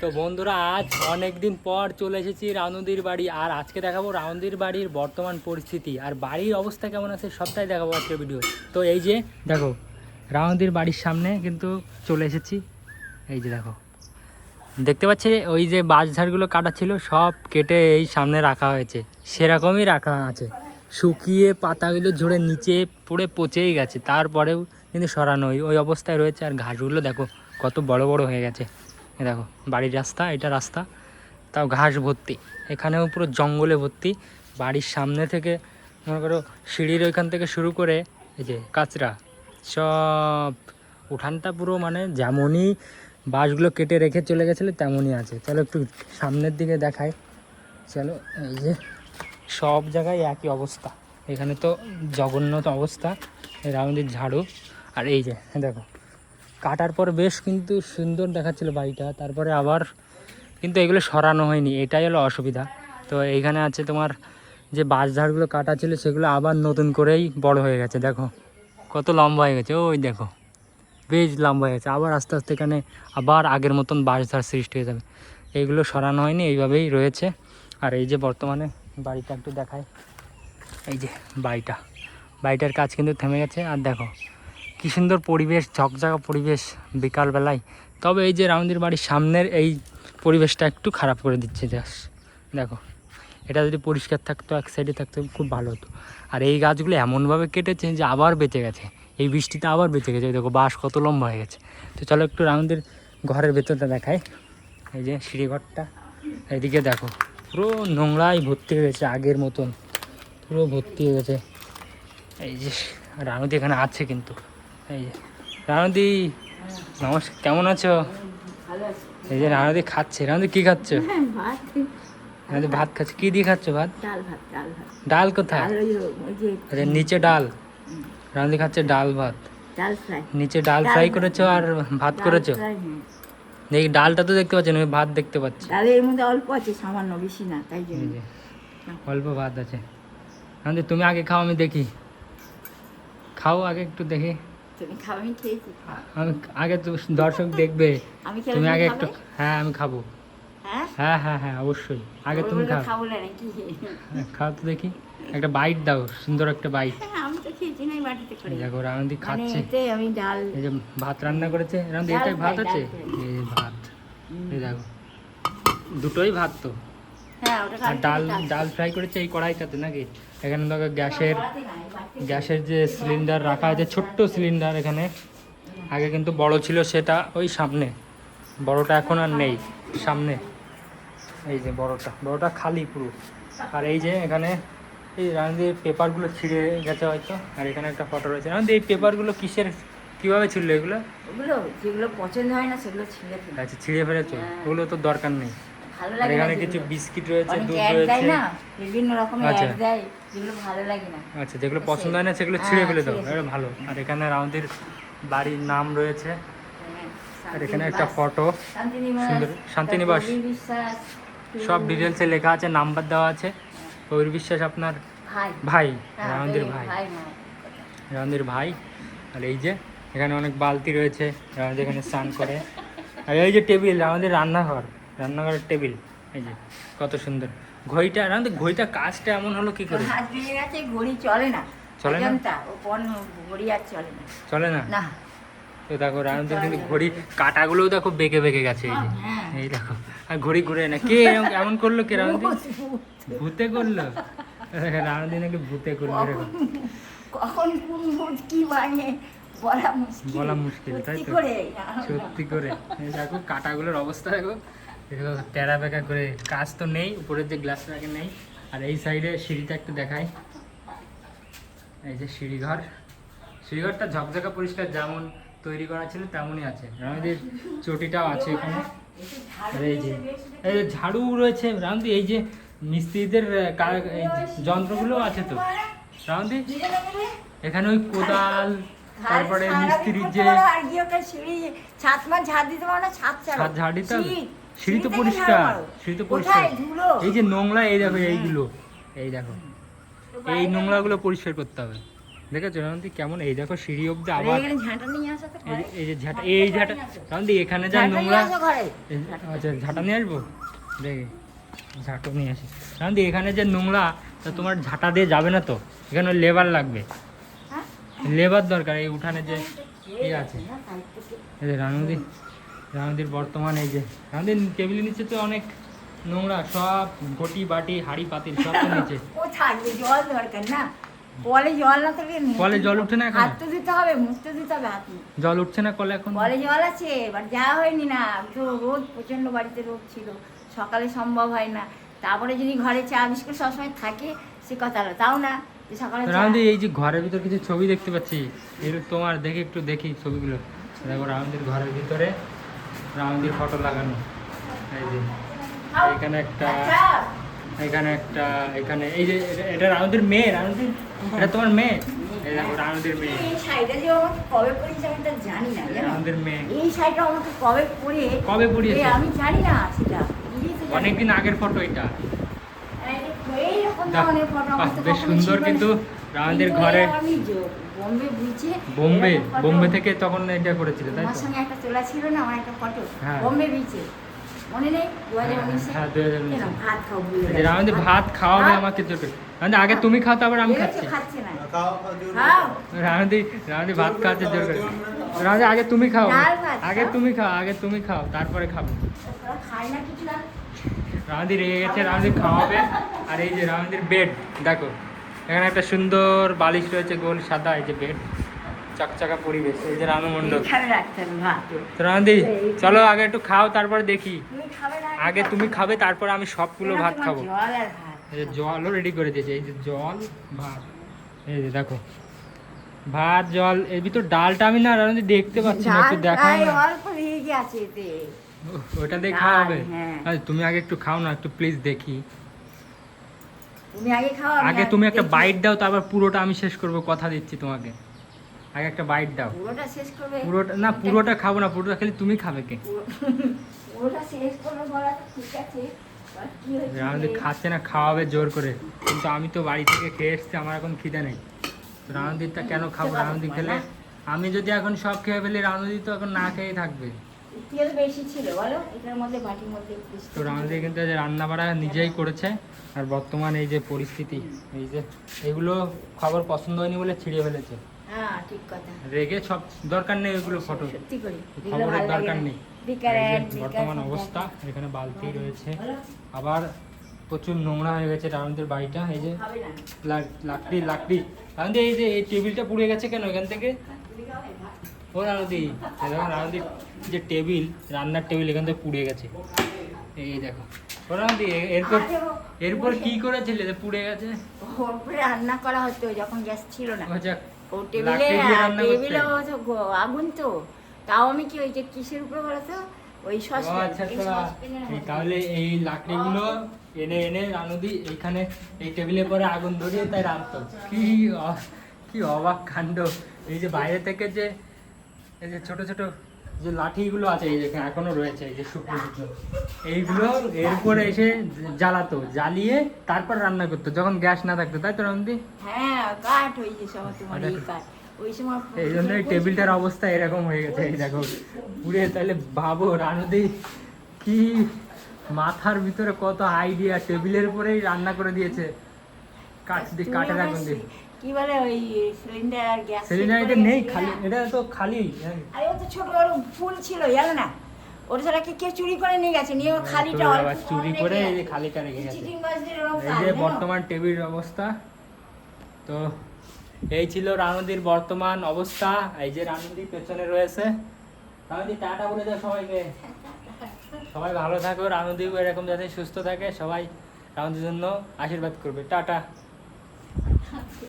তো বন্ধুরা আজ অনেক দিন পর চলে এসেছি রানুদির বাড়ি। আর আজকে দেখাবো রানুদির বাড়ির বর্তমান পরিস্থিতি আর বাড়ির অবস্থা কেমন আছে সবটাই দেখাবো আজকের ভিডিও। তো এই যে দেখো রানুদির বাড়ির সামনে কিন্তু চলে এসেছি। এই যে দেখো দেখতে পাচ্ছি ওই যে বাঁশঝাড়গুলো কাটা ছিল সব কেটে এই সামনে রাখা হয়েছে, সেরকমই রাখা আছে। শুকিয়ে পাতাগুলো ঝরে নিচে পুড়ে পচেই গেছে, তারপরেও কিন্তু সরানো ওই অবস্থায় রয়েছে। আর ঘাসগুলো দেখো কত বড় বড় হয়ে গেছে। দেখো বাড়ির রাস্তা, এটা রাস্তা, তাও ঘাস ভর্তি, এখানেও পুরো জঙ্গলে ভর্তি। বাড়ির সামনে থেকে মনে করো সিঁড়ির ওইখান থেকে শুরু করে এই যে কাঁচরা সব উঠানটা পুরো মানে যেমনই বাঁশগুলো কেটে রেখে চলে গেছিলো তেমনই আছে। চলো একটু সামনের দিকে দেখাই, চলো। এই যে সব জায়গায় একই অবস্থা, এখানে তো জঘন্য অবস্থা। রাউন্ডের ঝাড়ু আর এই যে দেখো কাটার পর বেশ কিন্তু সুন্দর দেখাচ্ছিল বাড়িটা, তারপরে আবার কিন্তু এগুলো সরানো হয়নি, এটাই হলো অসুবিধা। তো এইখানে আছে তোমার যে বাঁশঝাড়গুলো কাটা ছিল সেগুলো আবার নতুন করেই বড় হয়ে গেছে, দেখো কত লম্বা হয়ে গেছে। ওই দেখো বেশ লম্বা হয়ে গেছে, আবার আস্তে আস্তে এখানে আবার আগের মতন বাঁশঝাড় সৃষ্টি হয়ে যাবে। এইগুলো সরানো হয়নি, এইভাবেই রয়েছে। আর এই যে বর্তমানে বাড়িটা একটু দেখায়, এই যে বাড়িটার কাজ কিন্তু থেমে গেছে। আর দেখো কী সুন্দর পরিবেশ, ঝকঝকা পরিবেশ বিকালবেলায়। তবে এই যে রাউন্দির বাড়ির সামনের এই পরিবেশটা একটু খারাপ করে দিচ্ছে জাস্ট। দেখো এটা যদি পরিষ্কার থাকতো, এক সাইডে থাকতো খুব ভালো হতো। আর এই গাছগুলো এমনভাবে কেটেছে যে আবার বেঁচে গেছে, এই বৃষ্টিতে আবার বেঁচে গেছে। দেখো বাঁশ কত লম্বা হয়ে গেছে। তো চলো একটু রাউন্দির ঘরের ভেতরটা দেখায়। এই যে সিঁড়িঘরটা, এইদিকে দেখো পুরো নোংরায় ভর্তি হয়ে গেছে, আগের মতন পুরো ভর্তি হয়ে গেছে। এই যে রানুদি এখানে আছে কিন্তু। এই যে রানুদি নমস্কার, কেমন আছো? এই যে রানুদি খাচ্ছে। রানুদি কি খাচ্ছ? রানুদি ভাত খাচ্ছে। কি দিয়ে খাচ্ছ ভাত? ডাল কোথায়? আচ্ছা নিচে ডাল, রানুদি খাচ্ছে ডাল ভাত। নিচে ডাল ফ্রাই করেছো আর ভাত করেছো। দেখি ডালটা তো দেখতে পাচ্ছেন, আমি ভাত দেখতে পাচ্ছি। ডালের মধ্যে অল্প আছে, সামান্য, বেশি না, তাই জন্য অল্প ভাত আছে। রানুদি তুমি আগে খাও, আমি দেখি। খাও আগে একটু দেখি। তুমি খাও, আমি খেয়েছি। আমি আগে তো দর্শক দেখবে, তুমি আগে একটু। হ্যাঁ আমি খাবো। হ্যাঁ হ্যাঁ হ্যাঁ অবশ্যই, আগে তুমি খাও। খাবো না নাকি? খাও তো দেখি, একটা বাইট দাও, সুন্দর একটা বাইট। আমি তো খেয়েছি না, বাটিতে করে। দেখো রানুদি খাচ্ছে। আমি ডাল, এই যে ভাত রান্না করেছে রানুদি, এটাই ভাত আছে। এই যে ভাত, এই দেখো দুটোই ভাত তো। আর ডাল ফ্রাই করেছে এই কড়াইটাতে নাকি? এখানে দেখো গ্যাসের যে সিলিন্ডার রাখা আছে, ছোট্ট সিলিন্ডার এখানে। আগে কিন্তু বড় ছিল, সেটা ওই সামনে, বড়টা এখন আর নেই, সামনে এই যে বড়টা খালি পুরো। আর এই যে এখানে এই রানুদির পেপারগুলো ছিঁড়ে গেছে হয়তো। আর এখানে একটা ফটো রয়েছে। রানুদি এই পেপারগুলো কীভাবে ছিল এগুলো? ওগুলো যেগুলো পছন্দ হয় না সেগুলো ছিঁড়ে ফেলি। আচ্ছা ছিঁড়ে ফেলেছো, ওগুলো তো দরকার নেই। ভালো আর লাগে এখানে না, কিছু বিস্কিট রয়েছে, অনেক দুধ অ্যাড রয়েছে। দেয় না, বিভিন্ন রকমের আচ্ছা। অ্যাড দেয়, যেগুলো ভালো লাগে না। আচ্ছা যেগুলো পছন্দ হয় না সেগুলো ছিঁড়ে ফেলে দাও, ছিঁড়ে এটা ভালো। আর এখানে রানুদির বাড়ির নাম রয়েছে। হ্যাঁ, আর এখানে একটা ফটো, সুন্দর শান্তিনিবাস, কবির বিশ্বাস, সব ডিটেলসে লেখা আছে, নাম্বার দেওয়া আছে। কবির বিশ্বাস আপনার ভাই, রানুদির ভাই, রানুদির ভাই। আর এই যে এখানে অনেক বালতি রয়েছে, রানুদি এখানে স্নান করে। আর এই যে টেবিল, আমাদের রান্নাঘরের টেবিল, এই যে কত সুন্দর। ঘড়িটা রানুদি, ঘড়িটা কাজটা এমন হলো কি করে? হাত ভেঙে গেছে, ঘড়ি চলে না। চলে না? ও পণ্য ঘড়ি আর চলে না। চলে না? না। তো দেখো রানুদির কিন্তু ঘড়ি কাটাগুলোও দেখো বেঁকে গেছে। এই যে এই দেখো, আর ঘড়ি ঘুরে না। কে এমন করলো? কে রানুদি? ভূতে করলো? রানুদি নাকি ভূতে করলো এরকম। কখন কোন ভূত কি বানিয়ে বলা মুশকিল, তাই তো? সত্যি করে এই দেখো কাটাগুলোর অবস্থা দেখো, টেরা বেঁকা করে। কাজ তো নেই, উপরের যে গ্লাস রাখে নেই। আর এই সাইডে সিঁড়িটা একটু দেখাই। এই যে সিঁড়িঘরটা ঝকঝকা পরিষ্কার, যেমন তৈরি করা ছিল তেমনই আছে। রানুদির চটিটাও আছে এখানে। আর এই যে ঝাড়ু রয়েছে রানুদি, এই যে মিস্ত্রিদের এই যন্ত্রগুলো আছে তো রানুদি। এখানে ওই কোদাল, তারপরে মিস্ত্রির যে ছাদ ঝাড় দিতে পারো না, ছাদ ঝাড় দিতে হবে। সিঁড়ি তো পরিষ্কার, এই যে নোংরা, এই দেখো এইগুলো, এই দেখো এই নোংরাগুলো পরিষ্কার করতে হবে। দেখেছো রাউন্দি কেমন? এই দেখো সিঁড়ি অব্দি আবার এখানে ঝাঁটা নিয়ে আসো তো ঘরে। এই যে ঝাঁটা, এই ঝাঁটা রাউন্দি এখানে যা ঝাঁটা নিয়ে নোংরা। আসো ঘরে। আচ্ছা ঝাঁটা নিয়ে আসবো, দেখে ঝাঁটো নিয়ে আসি। রাউন্দি এখানে যে নোংরা, তা তোমার ঝাঁটা দিয়ে যাবে না তো, এখানে লেবার লাগবে, হ্যাঁ? লেবার দরকার। এই উঠানে যে ইয়ে আছে, এই যে রানুদির বর্তমান এই যে রানুদির টেবিলের নিচে তো অনেক নোংরা, সব ঘটি বাটি হাঁড়ি পাতিল সব তো নিচে। ও থাকবে, জল দরকার না, কলে জল না থাকলে কলে জল উঠে না এখন? হাত তো দিতে হবে, মুখ তো দিতে হবে, হাত মুখ। জল উঠছে না কলে এখন? কলে জল আছে, এবার যাওয়া হয়নি না, তো রোদ প্রচন্ড, বাড়িতে রোদ ছিল, সকালে সম্ভব হয় না। তারপরে যদি ঘরে চা বিস্কুট সবসময় থাকে সে কথা হলো, তাও না যে সকালে চা। রাউন্দি এই যে ঘরের ভিতর কিছু ছবি দেখতে পাচ্ছি, এগুলো তোমার দেখি একটু দেখি ছবিগুলো। দেখো রাউন্দির ঘরের ভিতরে রাউন্দির ফটো লাগানো, এই যে এখানে একটা, আচ্ছা, এখানে একটা, এখানে এই যে এটা রাউন্দির মেয়ে, রাউন্দির এটা তোমার মেয়ে, এই দেখো রাউন্দির মেয়ে, এই শাড়িটা যে আমাকে কবে পরিয়েছে আমি তা জানি না, জানো? রাউন্দির মেয়ে। এই শাড়িটা আমাকে কবে পরে, কবে পরিয়েছে? আমি জানি না সেটা। অনেকদিন আগের ফটো এটা। এইরকম বাহ, ধরনের ফটো আমার তো বেশ কখনো সুন্দর। ছিল না। কিন্তু রাউন্দির কিন্তু ঘরে আমি বোম্বে বিচে বোম্বে, এরকম photo- বোম্বে থেকে তখন এটা করেছিল তাই আমার তো? সঙ্গে একটা তোলা ছিল না, আমার একটা ফটো হ্যাঁ। বোম্বে বিচে, মনে নেই 2019 হ্যাঁ 2019 কেন ভাত খাও ভুলে এই যে গেছি। রাউন্দি ভাত খাওয়াবে ভাত- আমাকে জোটে। রাউন্দি আগে তুমি খাও তারপর আমি এই খাচ্ছি। তো খাচ্ছে না, খাও খাও। রাউন্দি ভাত খাওয়াতে জোর করে। রাউন্দি আগে তুমি খাও, ডাল ভাত আগে খাও। তুমি খাও, আগে তুমি খাও তারপরে খাবো। ওরা খায় না কিছু না। রাউন্দি রেগে গেছে, রাউন্দি খাওয়াবে। আর এই যে রাউন্দির বেড দেখো, এখানে একটা সুন্দর বালিশ রয়েছে গোল সাদা, এই যে বেড, চকচকা পরিবেশ, এই যে রানু মণ্ডল। এইখানে রাখতে হবে ভাত। তো রাউন্দি চলো আগে একটু খাও তারপরে দেখি। তুমি খাবে না? আগে তুমি খাবে তারপরে আমি সবগুলো এখানে ভাত তোমার খাবো। জল আর ভাত। এই যে জলও রেডি করে দিয়েছে, এই যে জল ভাত, এই যে দেখো ভাত জল, এর ভিতর ডালটা আমি না রানুদি দেখতে পাচ্ছি না, একটু ডাল দেখাও প্রায় না। অল্প রেগে আছে এতে। ওটা দিয়ে ডাল, খাওয়া হবে? হ্যাঁ। আরে তুমি আগে একটু খাও না, একটু প্লিজ দেখি। তুমি আগে খাও, আমি আগে তুমি একটা দেখি। বাইট দাও, তারপর পুরোটা আমি শেষ করব, কথা দিচ্ছি তোমাকে। আগে একটা বাইট দাও। পুরোটা শেষ করবে? পুরোটা না, পুরোটা খাবো না, পুরোটা খালি তুমি খাবে কে? পুরোটা শেষ করবে বলা তো ঠিক আছে, আর কি হয়েছে রানুদি যে- খাচ্ছে না, খাওয়াবে জোর করে, কিন্তু আমি তো বাড়ি থেকে খেয়ে এসছি, আমার এখন খিদে নেই। রানুদিরটা কেন খাবো? রানুদি খেলে, আমি যদি এখন সব খেয়ে ফেলি রানুদি তো এখন না খেয়েই থাকবে। তেল বেশি ছিল বলো, এটার মধ্যে বাটির মধ্যে বেশি তো রানুদি কিন্তু এই যে রান্না বাড়া নিজেই করেছে। আর বর্তমান এই যে পরিস্থিতি, এই যে এগুলো খাবার পছন্দ হয়নি বলে ছিঁড়ে ফেলেছে, হ্যাঁ ঠিক কথা, রেগে। সব দরকার নেই ওইগুলো ফটো, সত্যি করে এগুলো খবরের ভালো লাগে দরকার না। নেই। বেকার এই যে ad, বেকার বর্তমান সব অবস্থা, দেখা। এখানে বালতি রয়েছে, বলো, আবার প্রচুর নোংরা হয়ে গেছে রানুদির বাড়িটা। এই যে খাবে না? লাকড়ি লাকড়ি রানুদি, এই যে এই টেবিলটা পুড়ে গেছে কেন এখান থেকে? তুমি খাবে ভাত? ও রানুদি, এই দেখো রানুদির যে টেবিল, রান্নার টেবিল এখান থেকে পুড়ে গেছে, এই দেখো। ও রানুদি এরপর, আরে ও- এরপর কি করেছিলে যে পুড়ে গেছে? ওর উপরে রান্না করা হতো যখন গ্যাস ছিল না, ও যাক, ও টেবিলে, লাকড়ি দিয়ে রান্না করতে? টেবিলে আগুন তো, তাও আমি কি ওই যে কিসের উপরে বলো তো, ওই ও সসপ্যান, আচ্ছা এই আচ্ছা। সসপ্যানের এই মধ্যে। তাহলে এই লাকড়িগুলো এনে এনে রানুদি এইখানে এই টেবিলে পরে আগুন ধরিয়ে তাই রাখতো। কি অবাক কাণ্ড! এই যে বাইরে থেকে যে এই যে ছোট ছোট যে লাঠিগুলো আছে, এই যে এখনো রয়েছে, এই যে শুকনো শুকনো, এইগুলো এরপরে এসে জ্বালাতো, জ্বালিয়ে তারপর রান্না করতো যখন গ্যাস না থাকতো, তাই তো রানুদি? হ্যাঁ কাঠ, ওই যে সময় তোমার এই কাঠ, ওই সময় এই জন্য এই টেবিলটার অবস্থা এরকম হয়ে গেছে, এই দেখো পুড়ে। তাহলে ভাবো রানুদি কি মাথার ভিতরে কত আইডিয়া, টেবিলের উপরেই রান্না করে দিয়েছে কাঠ দিয়ে, তুমি কাঠের আবার আগুন দিয়ে। কি বলে ওই সিলিন্ডার আর গ্যাস সিলিন্ডার এটা নেই, খালি, এটা তো খালি। আরে ও তো ছোট ওর ফুল ছিল জানো না, ওর ছাড়া কি কেউ চুরি করে নিয়ে গেছে, নিয়ে ও খালিটা তো অল্প আবার চুরি করে এই যে খালিটা রেখে গেছে। চিটিং বাজদের ওরকম এই কাজ, যে জানো? বর্তমান টেবিল অবস্থা। তো এই ছিল রানুদির বর্তমান অবস্থা। এই যে রানুদি পেছনে রয়েছে। রানুদি টাটা বলে দাও সবাইকে। সবাই ভালো থাকো, রানুদিও এরকম যাতে সুস্থ থাকে, সবাই রানুদির জন্য আশীর্বাদ করবে। টাটা।